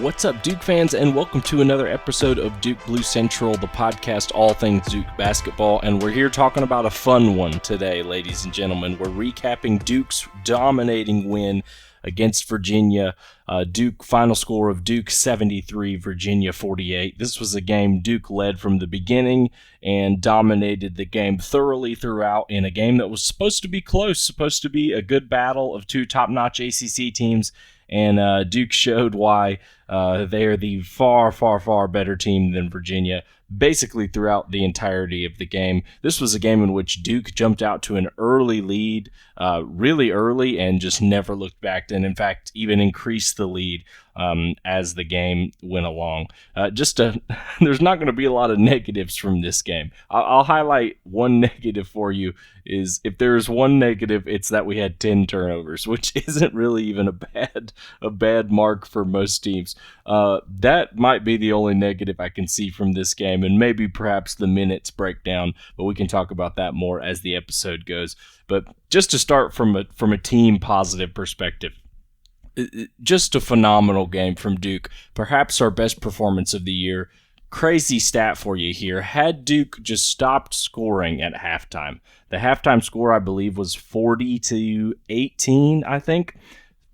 What's up, Duke fans, and welcome to another episode of Duke Blue Central, the podcast all things Duke basketball, and we're here talking about a fun one today, ladies and gentlemen. We're recapping Duke's dominating win against Virginia. Duke final score of Duke 73, Virginia 48. This was a game Duke led from the beginning and dominated the game thoroughly throughout in a game that was supposed to be close, supposed to be a good battle of two top-notch ACC teams. And Duke showed why they are the far, far, far better team than Virginia, basically throughout the entirety of the game. This was a game in which Duke jumped out to an early lead, really early, and just never looked back, and in fact even increased the lead as the game went along. There's not going to be a lot of negatives from this game. I'll highlight one negative for you. Is if there's one negative, it's that we had 10 turnovers, which isn't really even a bad mark for most teams. That might be the only negative I can see from this game, and maybe perhaps the minutes breakdown, but we can talk about that more as the episode goes. But just to start from a team positive perspective, just a phenomenal game from Duke, perhaps our best performance of the year. Crazy stat for you here. Had Duke just stopped scoring at halftime, the halftime score, I believe, was 40-18, I think.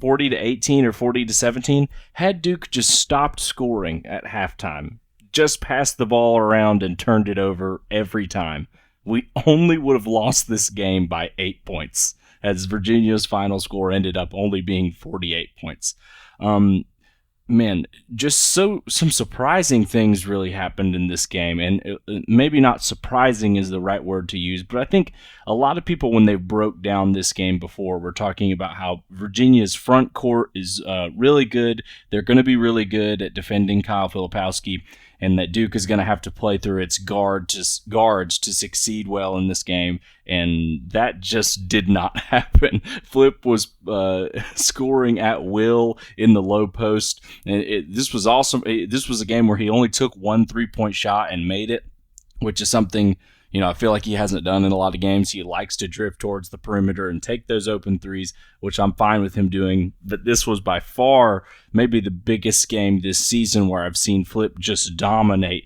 40-18 or 40-17. Had Duke just stopped scoring at halftime, just passed the ball around and turned it over every time, we only would have lost this game by 8 points, as Virginia's final score ended up only being 48 points. Just some surprising things really happened in this game, and maybe not surprising is the right word to use, but I think a lot of people, when they broke down this game before, were talking about how Virginia's front court is really good. They're going to be really good at defending Kyle Filipowski, and that Duke is going to have to play through its guards to succeed well in this game, and that just did not happen. Flip was scoring at will in the low post, and this was awesome. This was a game where he only took one three-point shot and made it, which is something I feel like he hasn't done in a lot of games. He likes to drift towards the perimeter and take those open threes, which I'm fine with him doing. But this was by far maybe the biggest game this season where I've seen Flip just dominate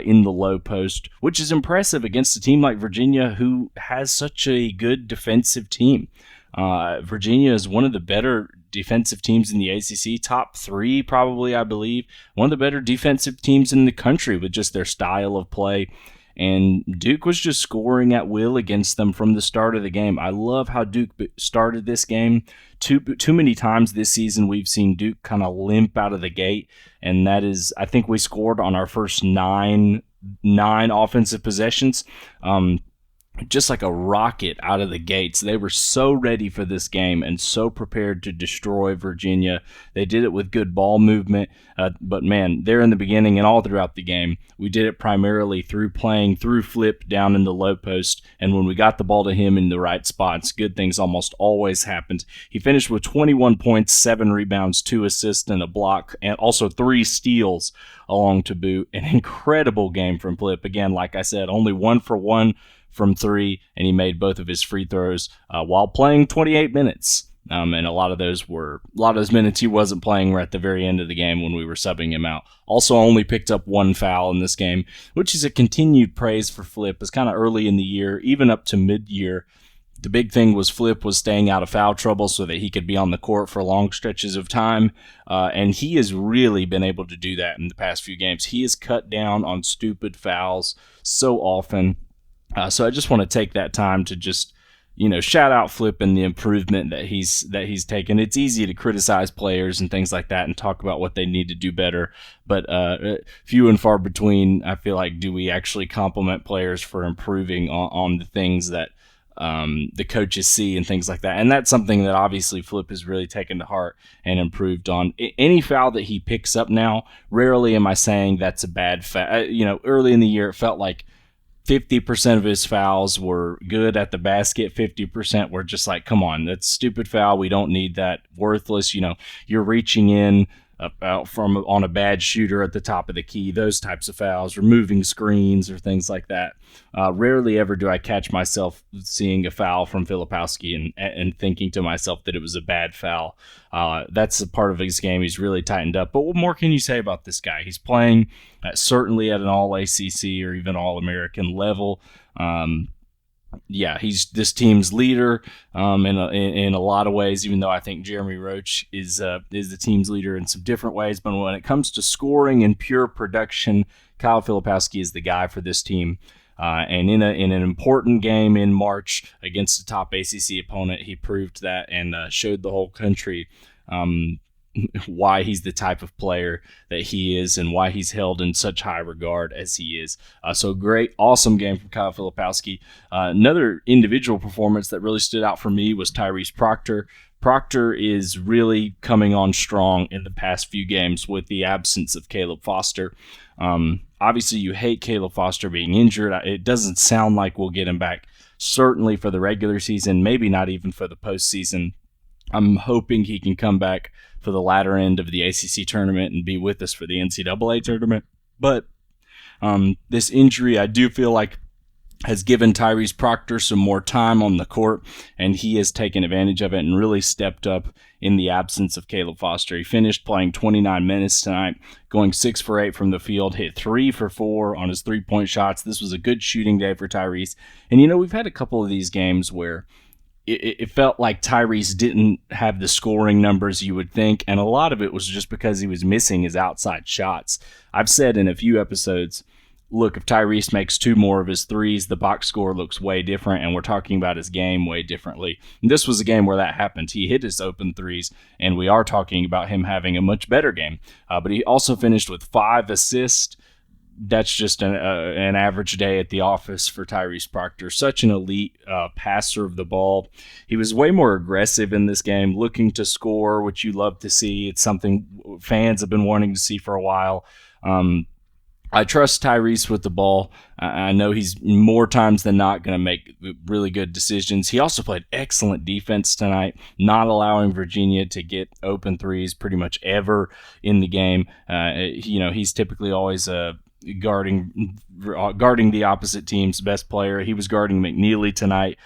in the low post, which is impressive against a team like Virginia, who has such a good defensive team. Virginia is one of the better defensive teams in the ACC, top three probably, I believe. One of the better defensive teams in the country with just their style of play. And Duke was just scoring at will against them from the start of the game. I love how Duke started this game. Too many times this season we've seen Duke kind of limp out of the gate, and that is, I think we scored on our first nine offensive possessions. Just like a rocket out of the gates. They were so ready for this game and so prepared to destroy Virginia. They did it with good ball movement, but man, there in the beginning and all throughout the game, we did it primarily through playing through Flip down in the low post, and when we got the ball to him in the right spots, good things almost always happened. He finished with 21 points, 7 rebounds, 2 assists, and a block, and also 3 steals along to boot. An incredible game from Flip. Again, like I said, only 1 for 1 from 3, and he made both of his free throws while playing 28 minutes. And a lot of those minutes he wasn't playing were at the very end of the game when we were subbing him out. Also only picked up 1 foul in this game, which is a continued praise for Flip. It's kind of early in the year, even up to mid-year. The big thing was Flip was staying out of foul trouble so that he could be on the court for long stretches of time, and he has really been able to do that in the past few games. He has cut down on stupid fouls so often. So I just want to take that time to just, shout out Flip and the improvement that he's taken. It's easy to criticize players and things like that and talk about what they need to do better, but few and far between, I feel like, do we actually compliment players for improving on the things that the coaches see and things like that. And that's something that obviously Flip has really taken to heart and improved on. Any foul that he picks up now, rarely am I saying that's a bad foul. Early in the year, it felt like 50% of his fouls were good at the basket. 50% were just like, come on, that's a stupid foul. We don't need that. Worthless. You're reaching in out from on a bad shooter at the top of the key, those types of fouls, removing screens or things like that. Rarely ever do I catch myself seeing a foul from Filipowski and thinking to myself that it was a bad foul. That's a part of his game. He's really tightened up. But what more can you say about this guy? He's playing certainly at an all-ACC or even all-American level. He's this team's leader in a lot of ways, even though I think Jeremy Roach is the team's leader in some different ways. But when it comes to scoring and pure production, Kyle Filipowski is the guy for this team. And in an important game in March against a top ACC opponent, he proved that and showed the whole country why he's the type of player that he is and why he's held in such high regard as he is. So great, awesome game from Kyle Filipowski. Another individual performance that really stood out for me was Tyrese Proctor. Proctor is really coming on strong in the past few games with the absence of Caleb Foster. Obviously, you hate Caleb Foster being injured. It doesn't sound like we'll get him back, certainly for the regular season, maybe not even for the postseason. I'm hoping he can come back for the latter end of the ACC tournament and be with us for the NCAA tournament. But this injury, I do feel like, has given Tyrese Proctor some more time on the court, and he has taken advantage of it and really stepped up in the absence of Caleb Foster. He finished playing 29 minutes tonight, going 6 for 8 from the field, hit 3 for 4 on his three-point shots. This was a good shooting day for Tyrese. And, we've had a couple of these games where it felt like Tyrese didn't have the scoring numbers you would think, and a lot of it was just because he was missing his outside shots. I've said in a few episodes, look, if Tyrese makes 2 more of his threes, the box score looks way different, and we're talking about his game way differently. And this was a game where that happened. He hit his open threes, and we are talking about him having a much better game. But he also finished with 5 assists. That's just an average day at the office for Tyrese Proctor. Such an elite passer of the ball. He was way more aggressive in this game, looking to score, which you love to see. It's something fans have been wanting to see for a while. I trust Tyrese with the ball. I know he's more times than not going to make really good decisions. He also played excellent defense tonight, not allowing Virginia to get open threes pretty much ever in the game. He's typically always guarding the opposite team's best player. He was guarding McNeely tonight,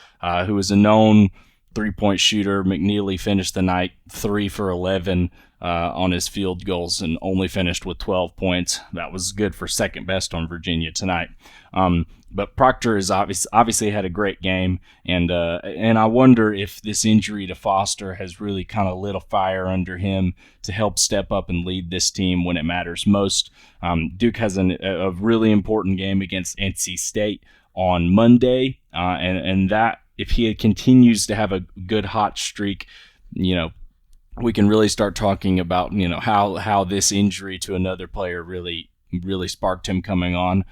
who is a known three-point shooter. McNeely finished the night 3 for 11 on his field goals and only finished with 12 points. That was good for second best on Virginia tonight. But Proctor has obviously had a great game, and I wonder if this injury to Foster has really kind of lit a fire under him to help step up and lead this team when it matters most. Duke has a really important game against NC State on Monday, and that if he continues to have a good hot streak, we can really start talking about how this injury to another player really sparked him coming on,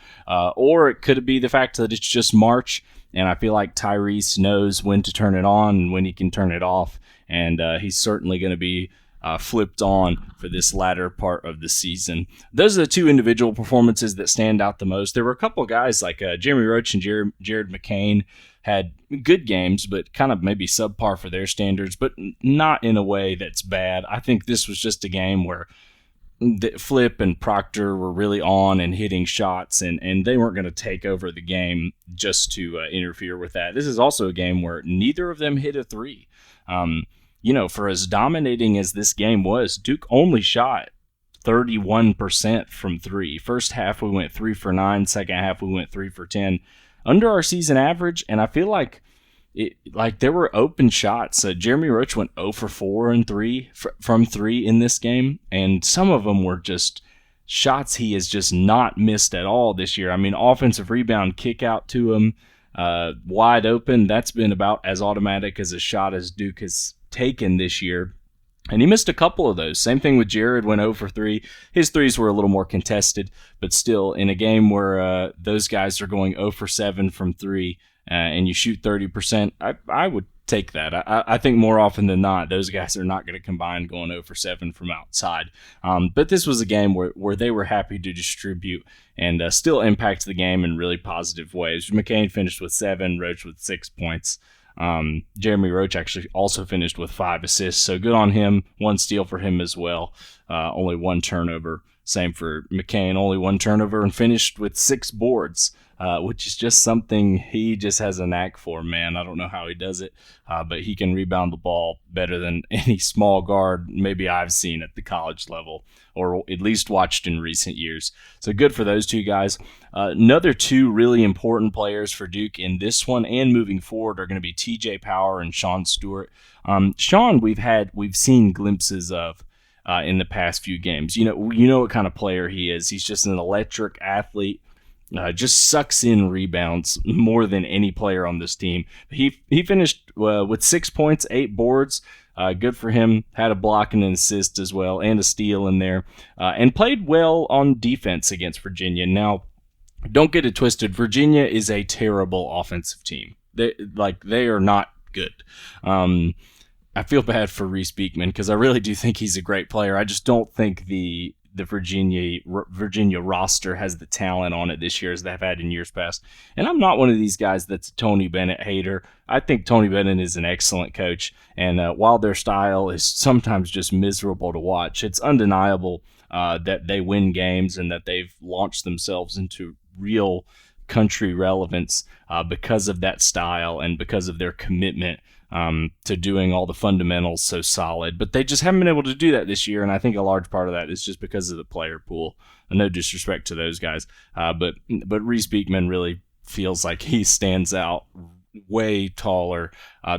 or it could be the fact that it's just March, and I feel like Tyrese knows when to turn it on and when he can turn it off, and he's certainly going to be flipped on for this latter part of the season. Those are the 2 individual performances that stand out the most. There were a couple of guys like Jeremy Roach and Jared McCain had good games, but kind of maybe subpar for their standards, but not in a way that's bad. I think this was just a game where Flip and Proctor were really on and hitting shots, and they weren't going to take over the game just to interfere with that. This is also a game where neither of them hit a 3. For as dominating as this game was, Duke only shot 31% from 3. First half, we went 3 for 9. Second half, we went 3 for 10. Under our season average, and I feel like there were open shots. Jeremy Roach went 0 for 4 and 3 from 3 in this game, and some of them were just shots he has just not missed at all this year. I mean, offensive rebound kick out to him, wide open. That's been about as automatic as a shot as Duke has taken this year. And he missed a couple of those. Same thing with Jared, went 0 for 3. His threes were a little more contested, but still, in a game where those guys are going 0 for 7 from 3 and you shoot 30%, I would take that. I think more often than not, those guys are not going to combine going 0 for 7 from outside. But this was a game where they were happy to distribute and still impact the game in really positive ways. McCain finished with 7, Roach with 6 points. Jeremy Roach actually also finished with 5 assists, so good on him. 1 steal for him as well. Only 1 turnover. Same for McCain, only 1 turnover, and finished with 6 boards, which is just something he just has a knack for, man. I don't know how he does it, but he can rebound the ball better than any small guard maybe I've seen at the college level, or at least watched in recent years. So good for those 2 guys. Another 2 really important players for Duke in this one and moving forward are going to be TJ Power and Sean Stewart. Sean, we've seen glimpses of in the past few games. You know what kind of player he is. He's just an electric athlete. Just sucks in rebounds more than any player on this team. He finished with 6 points, 8 boards. Good for him. Had a block and an assist as well, and a steal in there, and played well on defense against Virginia. Now, don't get it twisted. Virginia is a terrible offensive team. They are not good. I feel bad for Reese Beekman because I really do think he's a great player. I just don't think the Virginia roster has the talent on it this year as they've had in years past. And I'm not one of these guys that's a Tony Bennett hater. I think Tony Bennett is an excellent coach, and while their style is sometimes just miserable to watch, it's undeniable that they win games and that they've launched themselves into real country relevance because of that style and because of their commitment to doing all the fundamentals so solid. But they just haven't been able to do that this year, and I think a large part of that is just because of the player pool. No disrespect to those guys, but Reese Beekman really feels like he stands out way taller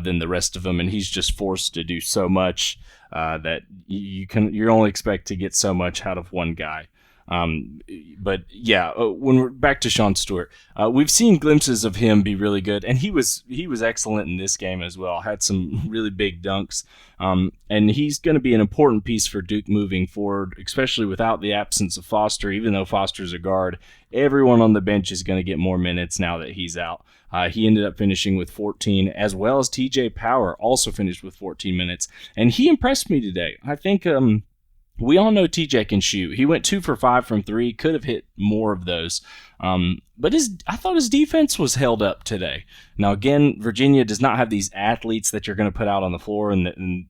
than the rest of them, and he's just forced to do so much that you only expect to get so much out of one guy. But yeah, when we're back to Sean Stewart, we've seen glimpses of him be really good, and he was excellent in this game as well. Had some really big dunks, and he's going to be an important piece for Duke moving forward, especially without the absence of Foster. Even though Foster's a guard, everyone on the bench is going to get more minutes now that he's out. He ended up finishing with 14, as well as TJ Power also finished with 14 minutes, and he impressed me today. I think we all know TJ can shoot. He went 2 for 5 from 3, could have hit more of those. But I thought his defense was held up today. Now, again, Virginia does not have these athletes that you're going to put out on the floor, and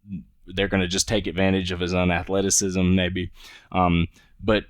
they're going to just take advantage of his unathleticism, maybe. But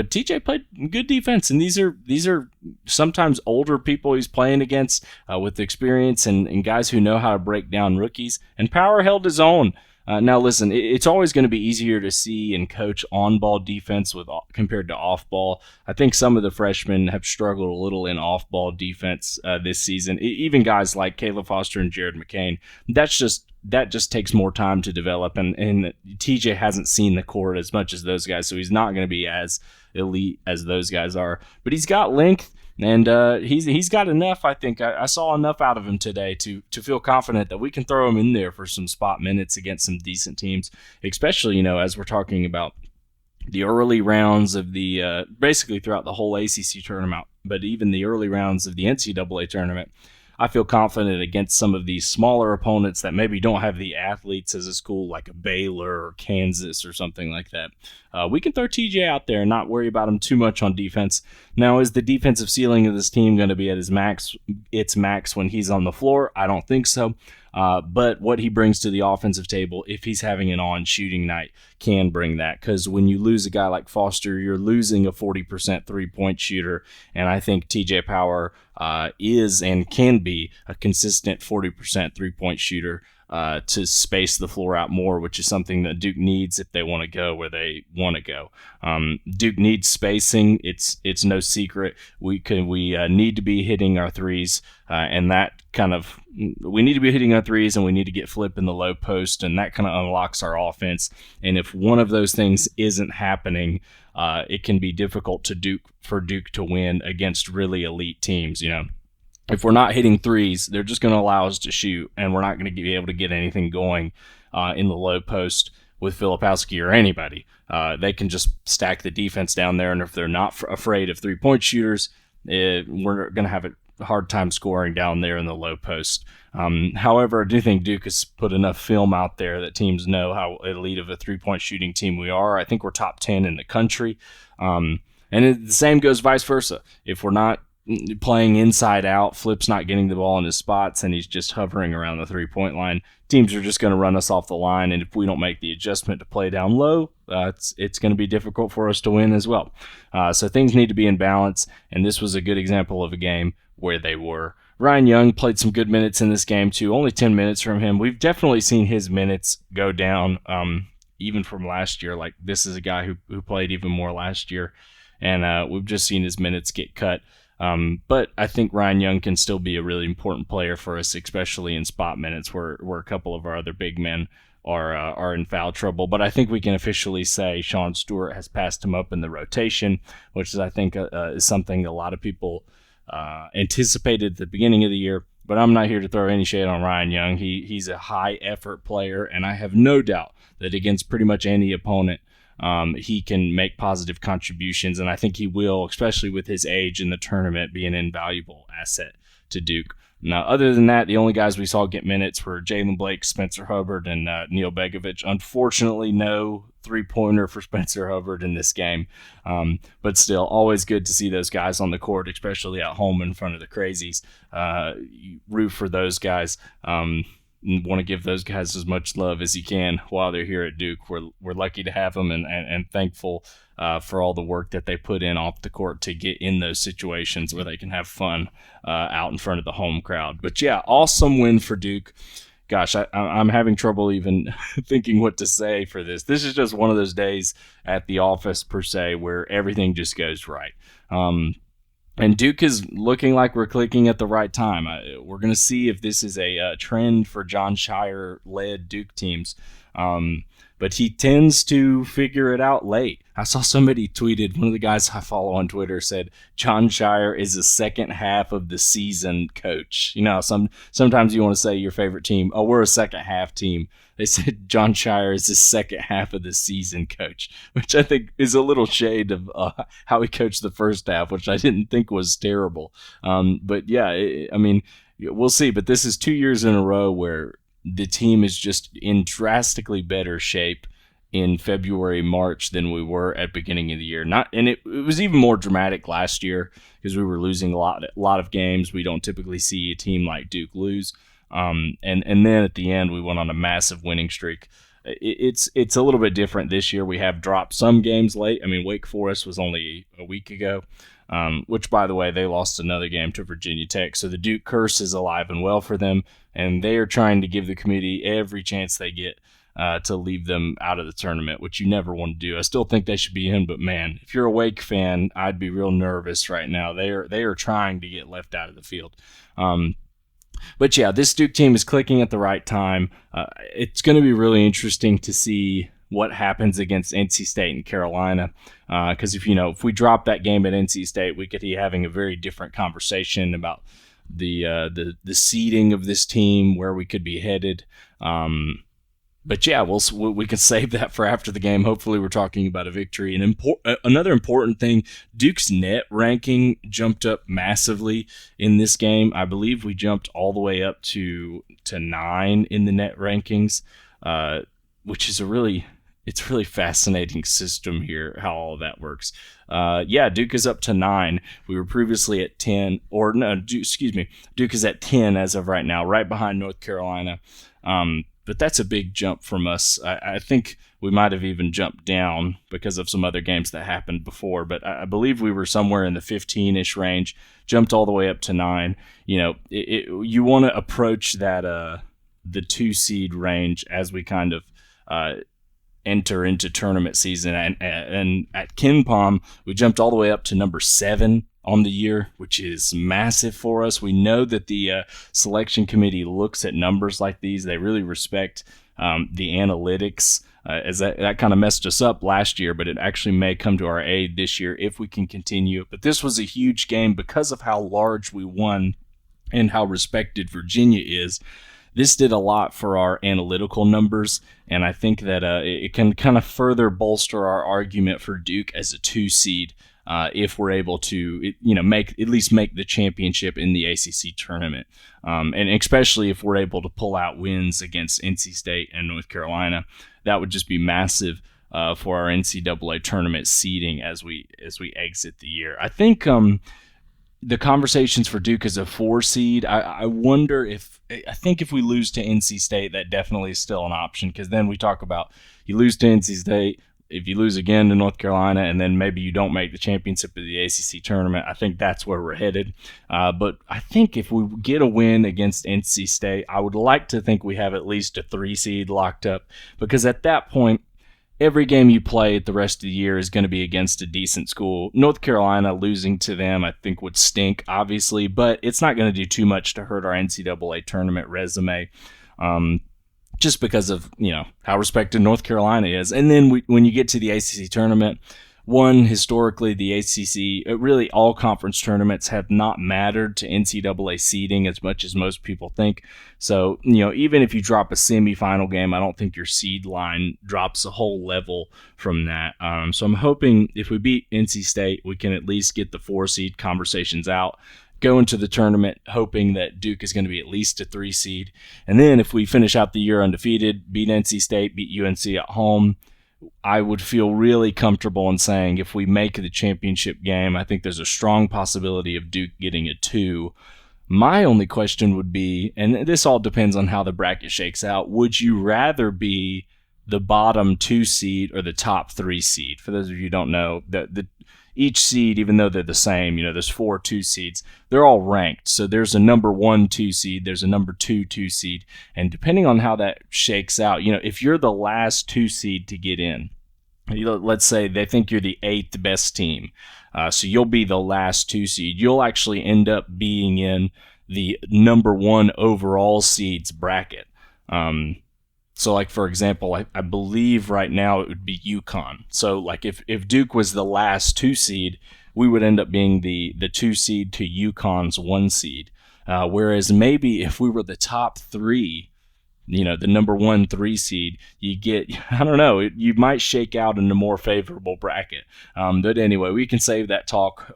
TJ played good defense, and these are sometimes older people he's playing against with experience and guys who know how to break down rookies. And Power held his own. Now, listen, it's always going to be easier to see and coach on-ball defense compared to off-ball. I think some of the freshmen have struggled a little in off-ball defense this season. Even guys like Caleb Foster and Jared McCain. That just takes more time to develop, and TJ hasn't seen the court as much as those guys, so he's not going to be as elite as those guys are. But he's got length. And he's got enough, I think. I saw enough out of him today to feel confident that we can throw him in there for some spot minutes against some decent teams, especially, as we're talking about the early rounds of the basically throughout the whole ACC tournament, but even the early rounds of the NCAA tournament. I feel confident against some of these smaller opponents that maybe don't have the athletes as a school like a Baylor or Kansas or something like that. We can throw TJ out there and not worry about him too much on defense. Now, is the defensive ceiling of this team going to be at its max when he's on the floor? I don't think so. But what he brings to the offensive table, if he's having an on-shooting night, can bring that. Because when you lose a guy like Foster, you're losing a 40% three-point shooter. And I think TJ Power is and can be a consistent 40% three-point shooter to space the floor out more, which is something that Duke needs if they want to go where they want to go. Duke needs spacing. It's no secret. We need to be hitting our threes, and that we need to be hitting our threes, and we need to get flip in the low post, and that kind of unlocks our offense. And if one of those things isn't happening, it can be difficult for Duke to win against really elite teams. If we're not hitting threes, they're just going to allow us to shoot, and we're not going to be able to get anything going in the low post with Filipowski or anybody. They can just stack the defense down there, and if they're not afraid of three-point shooters, we're going to have a hard time scoring down there in the low post. However, I do think Duke has put enough film out there that teams know how elite of a three-point shooting team we are. I think we're top 10 in the country. And the same goes vice versa. If we're not playing inside out. Flip's not getting the ball in his spots, and he's just hovering around the 3-point line. Teams are just going to run us off the line, and if we don't make the adjustment to play down low, it's going to be difficult for us to win as well. So things need to be in balance, and this was a good example of a game where they were. Ryan Young played some good minutes in this game too. Only 10 minutes from him. We've definitely seen his minutes go down, even from last year. Like, this is a guy who played even more last year, and we've just seen his minutes get cut. But I think Ryan Young can still be a really important player for us, especially in spot minutes where a couple of our other big men are in foul trouble. But I think we can officially say Sean Stewart has passed him up in the rotation, which is, I think, is something a lot of people anticipated at the beginning of the year. But I'm not here to throw any shade on Ryan Young. He's a high-effort player, and I have no doubt that against pretty much any opponent, he can make positive contributions, and I think he will, especially with his age in the tournament, be an invaluable asset to Duke. Now, other than that, the only guys we saw get minutes were Jalen Blake, Spencer Hubbard, and Neil Begovic. Unfortunately, no three-pointer for Spencer Hubbard in this game, but still, always good to see those guys on the court, especially at home in front of the Crazies. You root for those guys. Want to give those guys as much love as you can while they're here at Duke. We're lucky to have them and thankful for all the work that they put in off the court to get in those situations where they can have fun out in front of the home crowd. But yeah, awesome win for Duke. Gosh, I'm having trouble even thinking what to say for this. This is just one of those days at the office, per se, where everything just goes right. And Duke is looking like we're clicking at the right time. We're going to see if this is a trend for John Shire-led Duke teams. But he tends to figure it out late. I saw somebody tweeted, one of the guys I follow on Twitter said, John Shire is a second half of the season coach. You know, sometimes you want to say your favorite team, oh, we're a second half team. They said John Shire is the second half of the season coach, which I think is a little shade of how he coached the first half, which I didn't think was terrible. But yeah, I mean, we'll see. But this is 2 years in a row where the team is just in drastically better shape in February, March than we were at beginning of the year. It was even more dramatic last year because we were losing a lot of games. We don't typically see a team like Duke lose. And then at the end, we went on a massive winning streak. It's a little bit different this year. We have dropped some games late. I mean, Wake Forest was only a week ago, which, by the way, they lost another game to Virginia Tech. So the Duke curse is alive and well for them, and they are trying to give the committee every chance they get to leave them out of the tournament, which you never want to do. I still think they should be in, but man, if you're a Wake fan, I'd be real nervous right now. They are trying to get left out of the field. But yeah, this Duke team is clicking at the right time. It's going to be really interesting to see what happens against NC State and Carolina, because if we drop that game at NC State, we could be having a very different conversation about the seeding of this team, where we could be headed. But yeah, we can save that for after the game. Hopefully, we're talking about a victory. And another important thing, Duke's net ranking jumped up massively in this game. I believe we jumped all the way up to 9 in the net rankings, which is a really fascinating system here, how all of that works. Duke is up to 9. We were previously at 10, Duke is at 10 as of right now, right behind North Carolina. But that's a big jump from us. I think we might have even jumped down because of some other games that happened before, but I believe we were somewhere in the 15-ish range, jumped all the way up to 9. You want to approach that the 2 seed range as we kind of enter into tournament season. And at KenPom, we jumped all the way up to number 7 on the year, which is massive for us. We know that the selection committee looks at numbers like these. They really respect the analytics, as that kind of messed us up last year, but it actually may come to our aid this year if we can continue. But this was a huge game because of how large we won and how respected Virginia is. This did a lot for our analytical numbers, and I think that it can kind of further bolster our argument for Duke as a 2 seed if we're able to, make the championship in the ACC tournament, and especially if we're able to pull out wins against NC State and North Carolina. That would just be massive for our NCAA tournament seeding as we exit the year. I think the conversations for Duke as a 4 seed, I wonder I think if we lose to NC State, that definitely is still an option, because then we talk about you lose to NC State, if you lose again to North Carolina, and then maybe you don't make the championship of the ACC tournament. I think that's where we're headed. But I think if we get a win against NC State, I would like to think we have at least a 3 seed locked up, because at that point, every game you play the rest of the year is going to be against a decent school. North Carolina, losing to them, I think would stink, obviously, but it's not going to do too much to hurt our NCAA tournament resume. Just because of, how respected North Carolina is. And then when you get to the ACC tournament, historically, the ACC, really all conference tournaments have not mattered to NCAA seeding as much as most people think. So, even if you drop a semifinal game, I don't think your seed line drops a whole level from that. So I'm hoping if we beat NC State, we can at least get the 4 seed conversations out, go into the tournament hoping that Duke is going to be at least a 3 seed. And then if we finish out the year undefeated, beat NC State, beat UNC at home, I would feel really comfortable in saying if we make the championship game, I think there's a strong possibility of Duke getting a 2. My only question would be, and this all depends on how the bracket shakes out, would you rather be the bottom 2 seed or the top 3 seed? For those of you who don't know, each seed, even though they're the same, there's 4 2 seeds, they're all ranked. So there's a number 1 2 seed, there's a number 2 2 seed. And depending on how that shakes out, if you're the last 2 seed to get in, let's say they think you're the 8th best team, so you'll be the last 2 seed. You'll actually end up being in the number 1 overall seeds bracket. So, like, for example, I believe right now it would be UConn. So, like, if Duke was the last 2 seed, we would end up being the 2 seed to UConn's 1 seed. Whereas maybe if we were the top 3, the number 1 3 seed, you get, I don't know, you might shake out in a more favorable bracket. But anyway, we can save that talk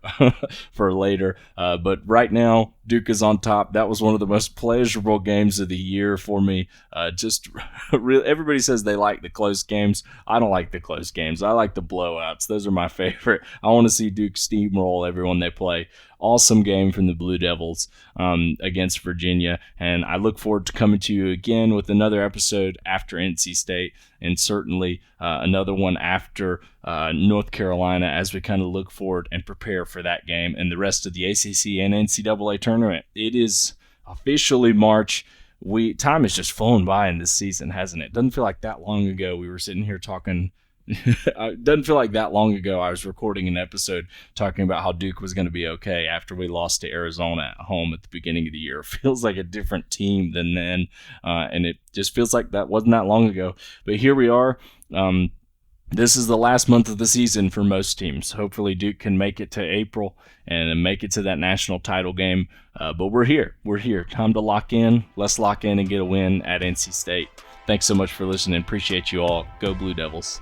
for later. But right now, Duke is on top. That was one of the most pleasurable games of the year for me. Everybody says they like the close games. I don't like the close games. I like the blowouts. Those are my favorite. I want to see Duke steamroll everyone they play. Awesome game from the Blue Devils against Virginia, and I look forward to coming to you again with another episode after NC State, and certainly another one after North Carolina, as we kind of look forward and prepare for that game and the rest of the ACC and NCAA tournament. It is officially March. Time has just flown by in this season, hasn't it? Doesn't feel like that long ago we were sitting here talking. It doesn't feel like that long ago I was recording an episode talking about how Duke was going to be okay after we lost to Arizona at home at the beginning of the year. It feels like a different team than then, and it just feels like that wasn't that long ago. But here we are. This is the last month of the season for most teams. Hopefully Duke can make it to April and make it to that national title game. But we're here. We're here. Time to lock in. Let's lock in and get a win at NC State. Thanks so much for listening. Appreciate you all. Go Blue Devils.